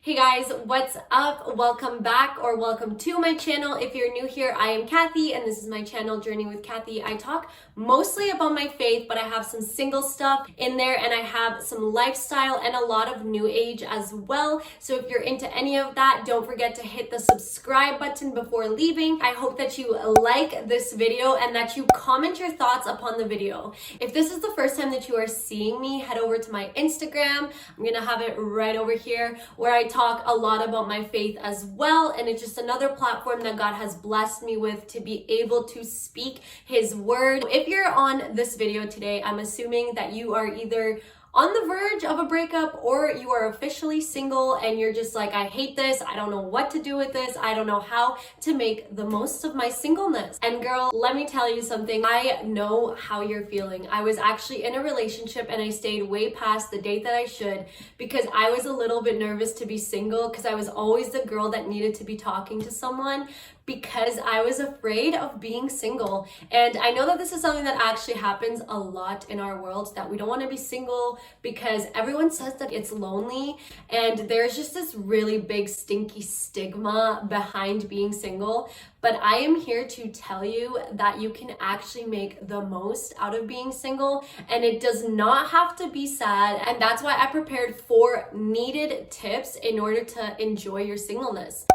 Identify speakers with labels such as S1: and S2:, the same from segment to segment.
S1: Hey guys, what's up? Welcome back or welcome to my channel. If you're new here, I am Kathy and this is my channel, Journey with Kathy. I talk mostly about my faith, but I have some single stuff in there and I have some lifestyle and a lot of new age as well. So if you're into any of that, don't forget to hit the subscribe button before leaving. I hope that you like this video and that you comment your thoughts upon the video. If this is the first time that you are seeing me, head over to my Instagram. I'm gonna have it right over here where I talk a lot about my faith as well, and it's just another platform that God has blessed me with to be able to speak His word. If you're on this video today, I'm assuming that you are either on the verge of a breakup or you are officially single and you're just like, I hate this, I don't know what to do with this, I don't know how to make the most of my singleness. And girl, let me tell you something, I know how you're feeling. I was actually in a relationship and I stayed way past the date that I should because I was a little bit nervous to be single because I was always the girl that needed to be talking to someone because I was afraid of being single. And I know that this is something that actually happens a lot in our world, that we don't want to be single because everyone says that it's lonely, and there's just this really big stinky stigma behind being single. But I am here to tell you that you can actually make the most out of being single, and it does not have to be sad. And that's why I prepared 4 needed tips in order to enjoy your singleness.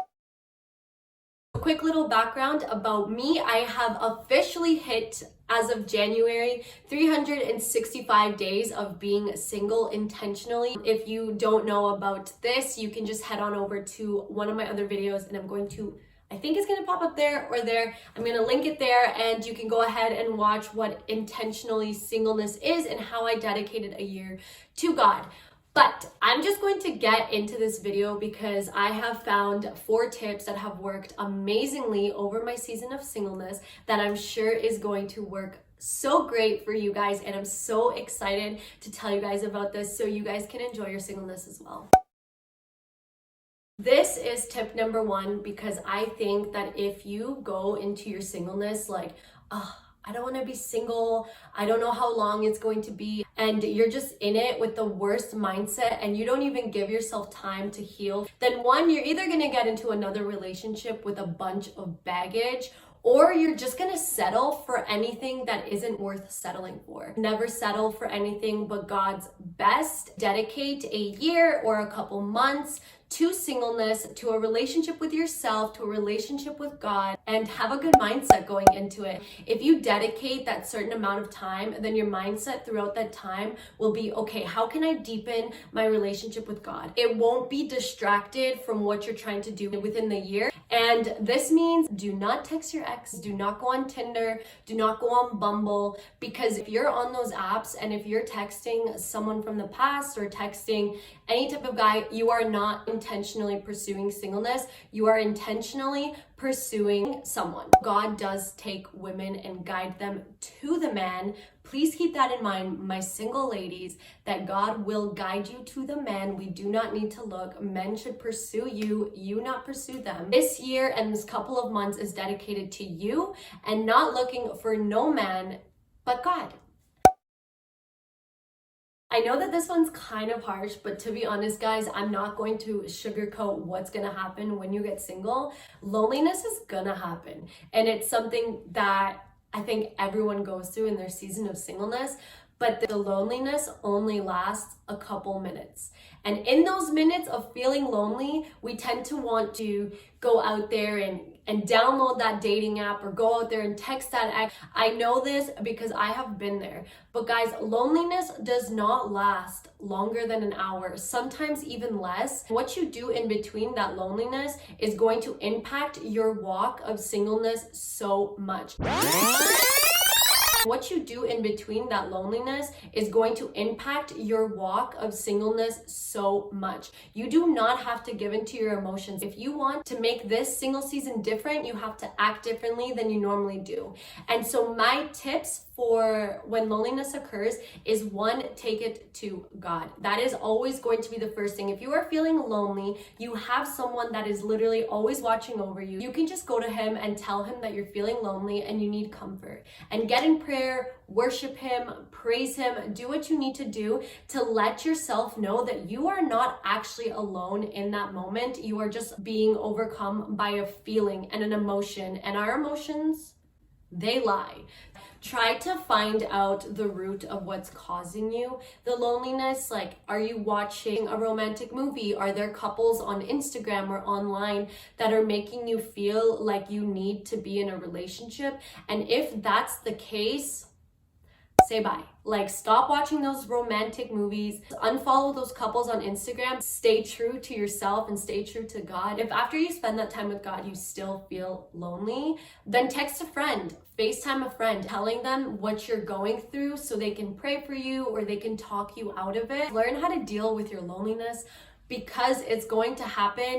S1: Quick little background about me. I have officially hit, as of January, 365 days of being single intentionally. If you don't know about this, you can just head on over to one of my other videos, and I think it's going to pop up there or there. I'm going to link it there, and you can go ahead and watch what intentionally singleness is and how I dedicated a year to God. But I'm just going to get into this video because I have found 4 tips that have worked amazingly over my season of singleness that I'm sure is going to work so great for you guys. And I'm so excited to tell you guys about this so you guys can enjoy your singleness as well. This is tip number 1 because I think that if you go into your singleness like, I don't want to be single, I don't know how long it's going to be, and you're just in it with the worst mindset and you don't even give yourself time to heal, then one, you're either going to get into another relationship with a bunch of baggage, or you're just gonna settle for anything that isn't worth settling for. Never settle for anything but God's best. Dedicate a year or a couple months to singleness, to a relationship with yourself, to a relationship with God, and have a good mindset going into it. If you dedicate that certain amount of time, then your mindset throughout that time will be, okay, how can I deepen my relationship with God? It won't be distracted from what you're trying to do within the year. And this means do not text your ex, do not go on Tinder, do not go on Bumble, because if you're on those apps and if you're texting someone from the past or texting any type of guy, you are not intentionally pursuing singleness. You are intentionally pursuing someone. God does take women and guide them to the man. Please keep that in mind, my single ladies, that God will guide you to the man. We do not need to look. Men should pursue you, you not pursue them. This year and this couple of months is dedicated to you and not looking for no man but God. I know that this one's kind of harsh, but to be honest, guys, I'm not going to sugarcoat what's gonna happen when you get single. Loneliness is gonna happen, and it's something that I think everyone goes through in their season of singleness, but the loneliness only lasts a couple minutes. And in those minutes of feeling lonely, we tend to want to go out there and download that dating app or go out there and text that ex. I know this because I have been there. But guys, loneliness does not last longer than an hour, sometimes even less. What you do in between that loneliness is going to impact your walk of singleness so much. What you do in between that loneliness is going to impact your walk of singleness so much. You do not have to give into your emotions. If you want to make this single season different, you have to act differently than you normally do. And so my tips for when loneliness occurs is one, take it to God. That is always going to be the first thing. If you are feeling lonely, you have someone that is literally always watching over you. You can just go to him and tell him that you're feeling lonely and you need comfort. And get in prayer, worship him, praise him, do what you need to do to let yourself know that you are not actually alone in that moment. You are just being overcome by a feeling and an emotion. And our emotions, they lie. Try to find out the root of what's causing you the loneliness. Like, are you watching a romantic movie? Are there couples on Instagram or online that are making you feel like you need to be in a relationship? And if that's the case, say bye. Like, stop watching those romantic movies, unfollow those couples on Instagram, stay true to yourself and stay true to God. If after you spend that time with God, you still feel lonely, then text a friend, FaceTime a friend, telling them what you're going through so they can pray for you or they can talk you out of it. Learn how to deal with your loneliness because it's going to happen.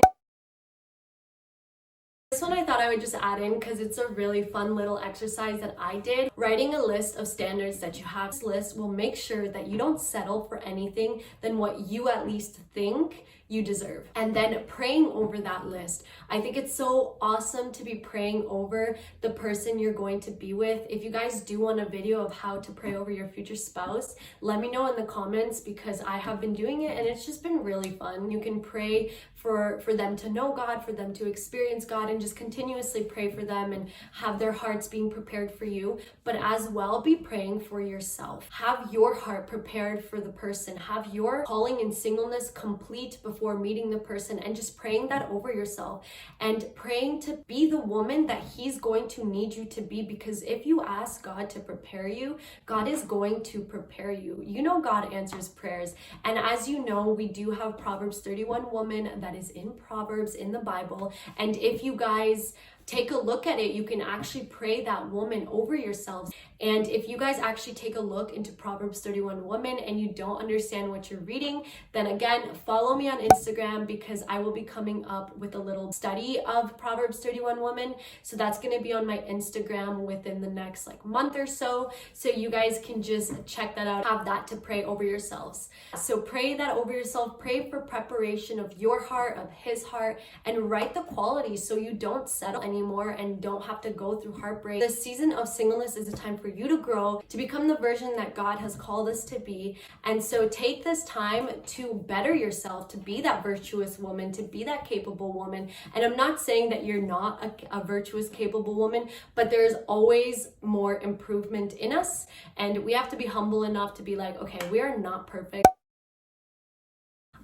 S1: This one I thought I would just add in because it's a really fun little exercise that I did. Writing a list of standards that you have. This list will make sure that you don't settle for anything than what you at least think you deserve. And then praying over that list. I think it's so awesome to be praying over the person you're going to be with. If you guys do want a video of how to pray over your future spouse, let me know in the comments because I have been doing it and it's just been really fun. You can pray for them to know God, for them to experience God, and just continuously pray for them and have their hearts being prepared for you. But as well, be praying for yourself. Have your heart prepared for the person. Have your calling in singleness complete before meeting the person, and just praying that over yourself and praying to be the woman that he's going to need you to be. Because if you ask God to prepare you, God is going to prepare you. You know, God answers prayers. And as you know, we do have Proverbs 31 woman that is in Proverbs in the Bible. And if you guys take a look at it, you can actually pray that woman over yourselves. And if you guys actually take a look into Proverbs 31 woman and you don't understand what you're reading, then again, follow me on Instagram because I will be coming up with a little study of Proverbs 31 woman. So that's going to be on my Instagram within the next month or so. So you guys can just check that out, have that to pray over yourselves. So pray that over yourself, pray for preparation of your heart, of his heart, and write the qualities so you don't settle anymore and don't have to go through heartbreak. The season of singleness is a time for you to grow, to become the version that God has called us to be. And so take this time to better yourself, to be that virtuous woman, to be that capable woman. And I'm not saying that you're not a virtuous, capable woman, but there's always more improvement in us. And we have to be humble enough to be like, okay, we are not perfect.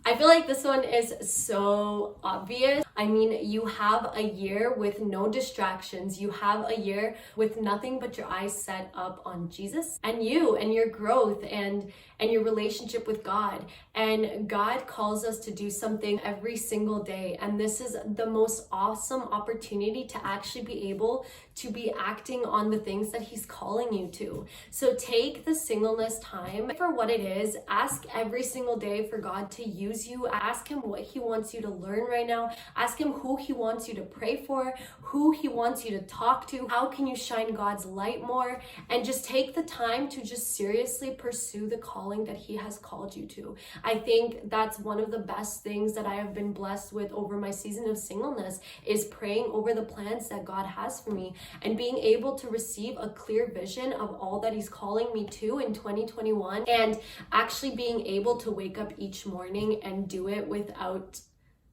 S1: I feel like this one is so obvious. I mean, you have a year with no distractions. You have a year with nothing but your eyes set up on Jesus and you and your growth and your relationship with God. And God calls us to do something every single day. And this is the most awesome opportunity to actually be able to be acting on the things that he's calling you to. So take the singleness time for what it is. Ask every single day for God to use you. Ask him what he wants you to learn right now. Ask him who he wants you to pray for, who he wants you to talk to. How can you shine God's light more? And just take the time to just seriously pursue the calling that he has called you to. I think that's one of the best things that I have been blessed with over my season of singleness is praying over the plans that God has for me and being able to receive a clear vision of all that he's calling me to in 2021 and actually being able to wake up each morning and do it without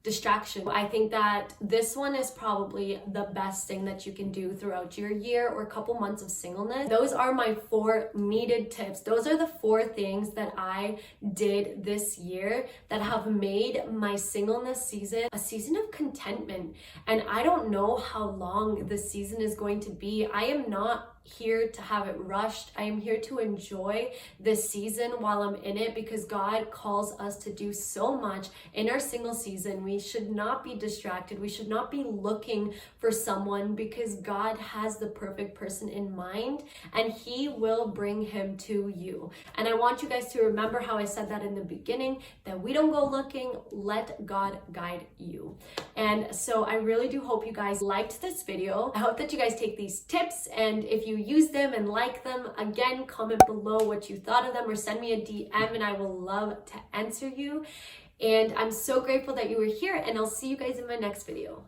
S1: distraction. I think that this one is probably the best thing that you can do throughout your year or a couple months of singleness. Those are my 4 needed tips. Those are the 4 things that I did this year that have made my singleness season a season of contentment. And I don't know how long this season is going to be. I am not here to have it rushed. I am here to enjoy this season while I'm in it because God calls us to do so much in our single season. We should not be distracted. We should not be looking for someone because God has the perfect person in mind and he will bring him to you. And I want you guys to remember how I said that in the beginning, that we don't go looking, let God guide you. And so I really do hope you guys liked this video. I hope that you guys take these tips, and if you you use them and like them, again, comment below what you thought of them or send me a DM and I will love to answer you. And I'm so grateful that you were here, and I'll see you guys in my next video.